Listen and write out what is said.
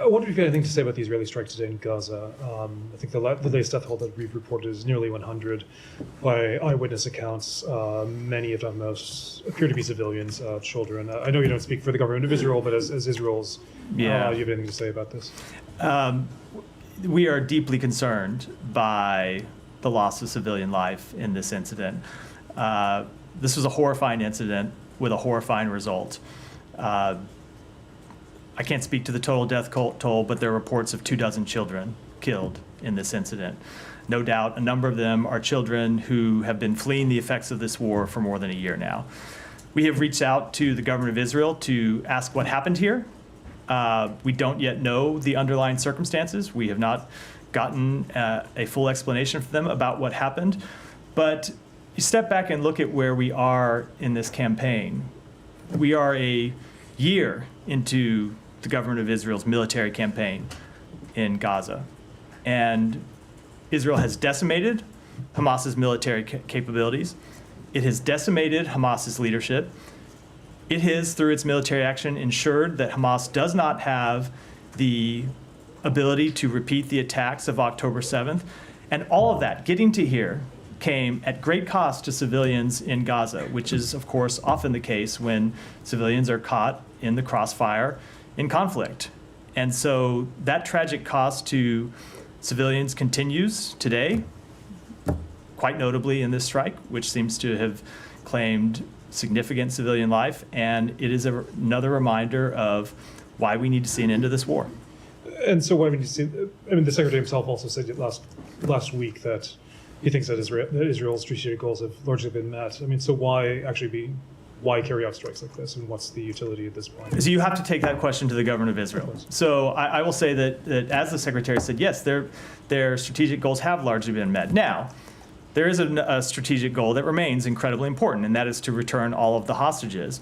I wonder if you have anything to say about the Israeli strike today in Gaza. I think the latest death toll that we've reported is nearly 100 by eyewitness accounts. Many, if not most, appear to be civilians, children. I know you don't speak for the government of Israel, but as Israel's, do you have anything to say about this? We are deeply concerned by the loss of civilian life in this incident. This was a horrifying incident with a horrifying result. I can't speak to the total death toll, but there are reports of 24 children killed in this incident. No doubt a number of them are children who have been fleeing the effects of this war for more than a year now. We have reached out to the government of Israel to ask what happened here. We don't yet know the underlying circumstances. We have not gotten a full explanation from them about what happened. But you step back and look at where we are in this campaign. We are a year into the government of Israel's military campaign in Gaza. And Israel has decimated Hamas's military capabilities. It has decimated Hamas's leadership. It has, through its military action, ensured that Hamas does not have the ability to repeat the attacks of October 7th. And all of that, getting to here, came at great cost to civilians in Gaza, which is, of course, often the case when civilians are caught in the crossfire in conflict. And so that tragic cost to civilians continues today, quite notably in this strike, which seems to have claimed significant civilian life. And it is another reminder of why we need to see an end to this war. And so why would you see, I mean, the secretary himself also said last week that he thinks that Israel's strategic goals have largely been met. I mean, so why carry out strikes like this, and what's the utility at this point? So you have to take that question to the government of Israel. So I will say that as the secretary said, yes, their strategic goals have largely been met. Now, there is a strategic goal that remains incredibly important, and that is to return all of the hostages.